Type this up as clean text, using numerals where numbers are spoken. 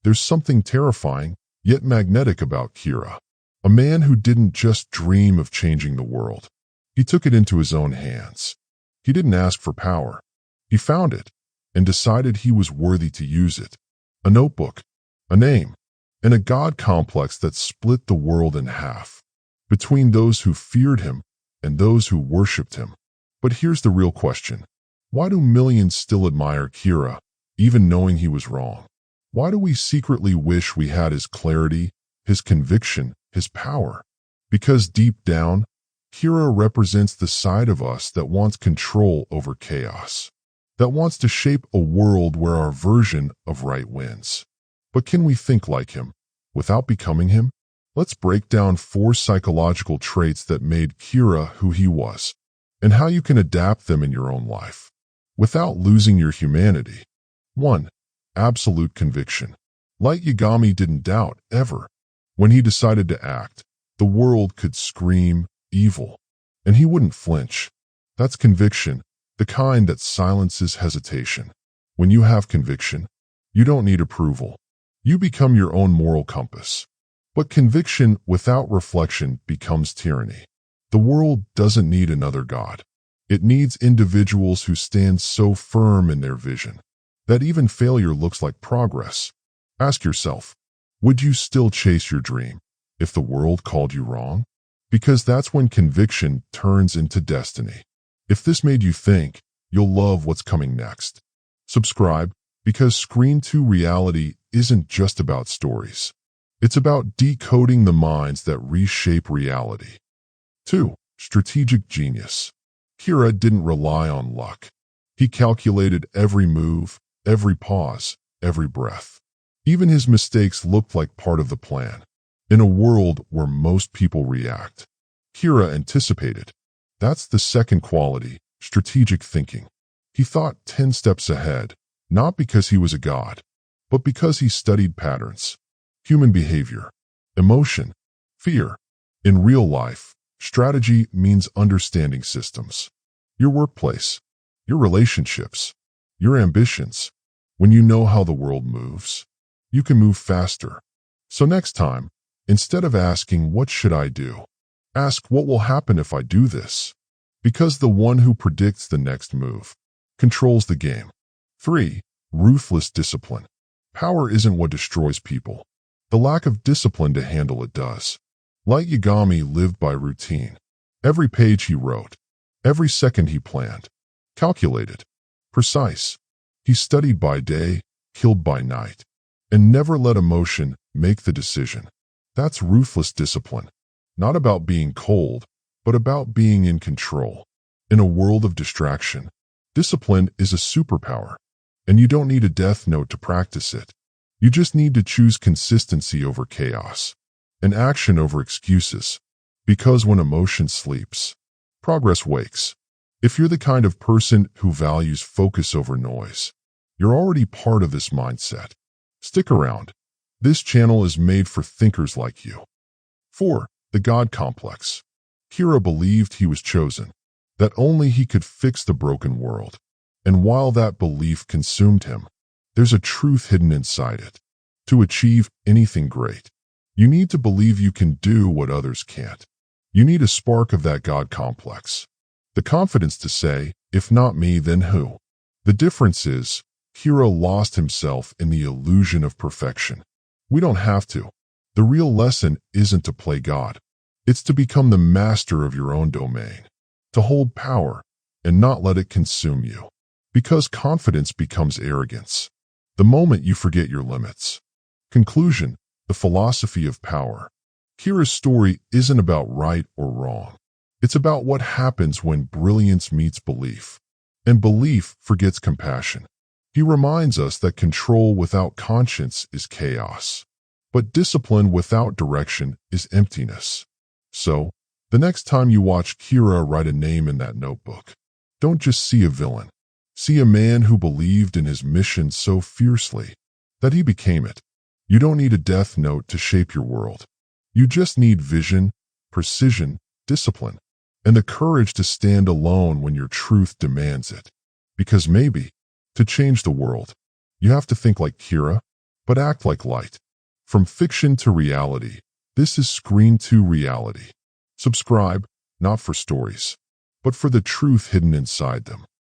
There's something terrifying, yet magnetic about Kira. A man who didn't just dream of changing the world. He took it into his own hands. He didn't ask for power. He found it and decided he was worthy to use it. A notebook, a name, and a God complex that split the world in half, between those who feared him and those who worshipped him. But here's the real question. Why do millions still admire Kira, even knowing he was wrong? Why do we secretly wish we had his clarity, his conviction, his power? Because deep down, Kira represents the side of us that wants control over chaos, that wants to shape a world where our version of right wins. But can we think like him without becoming him? Let's break down 4 psychological traits that made Kira who he was, and how you can adapt them in your own life without losing your humanity. 1. Absolute conviction. Light Yagami didn't doubt, ever. When he decided to act, the world could scream evil, and he wouldn't flinch. That's conviction, the kind that silences hesitation. When you have conviction, you don't need approval. You become your own moral compass. But conviction without reflection becomes tyranny. The world doesn't need another God. It needs individuals who stand so firm in their vision that even failure looks like progress. Ask yourself, would you still chase your dream if the world called you wrong? Because that's when conviction turns into destiny. If this made you think, you'll love what's coming next. Subscribe, because Screen 2 reality isn't just about stories. It's about decoding the minds that reshape reality. 2. Strategic genius. Kira didn't rely on luck. He calculated every move, every pause, every breath. Even his mistakes looked like part of the plan. In a world where most people react, Kira anticipated. That's the second quality, strategic thinking. He thought 10 steps ahead, not because he was a god, but because he studied patterns, human behavior, emotion, fear. In real life, strategy means understanding systems. Your workplace, your relationships, your ambitions. When you know how the world moves, you can move faster. So next time, instead of asking, what should I do? Ask, what will happen if I do this? Because the one who predicts the next move controls the game. 3. Ruthless discipline. Power isn't what destroys people. The lack of discipline to handle it does. Light Yagami lived by routine. Every page he wrote, every second he planned, calculated, precise. He studied by day, killed by night, and never let emotion make the decision. That's ruthless discipline. Not about being cold, but about being in control. In a world of distraction, discipline is a superpower, and you don't need a death note to practice it. You just need to choose consistency over chaos, and action over excuses. Because when emotion sleeps, progress wakes. If you're the kind of person who values focus over noise, you're already part of this mindset. Stick around. This channel is made for thinkers like you. 4. The God complex. Kira believed he was chosen, that only he could fix the broken world. And while that belief consumed him, there's a truth hidden inside it. To achieve anything great, you need to believe you can do what others can't. You need a spark of that God complex. The confidence to say, if not me, then who? The difference is, Kira lost himself in the illusion of perfection. We don't have to. The real lesson isn't to play God. It's to become the master of your own domain, to hold power and not let it consume you. Because confidence becomes arrogance the moment you forget your limits. Conclusion: the philosophy of power. Kira's story isn't about right or wrong. It's about what happens when brilliance meets belief, and belief forgets compassion. He reminds us that control without conscience is chaos, but discipline without direction is emptiness. So, the next time you watch Kira write a name in that notebook, don't just see a villain. See a man who believed in his mission so fiercely that he became it. You don't need a death note to shape your world. You just need vision, precision, discipline, and the courage to stand alone when your truth demands it. Because maybe, to change the world, you have to think like Kira, but act like light. From fiction to reality, this is Screen to Reality. Subscribe, not for stories, but for the truth hidden inside them.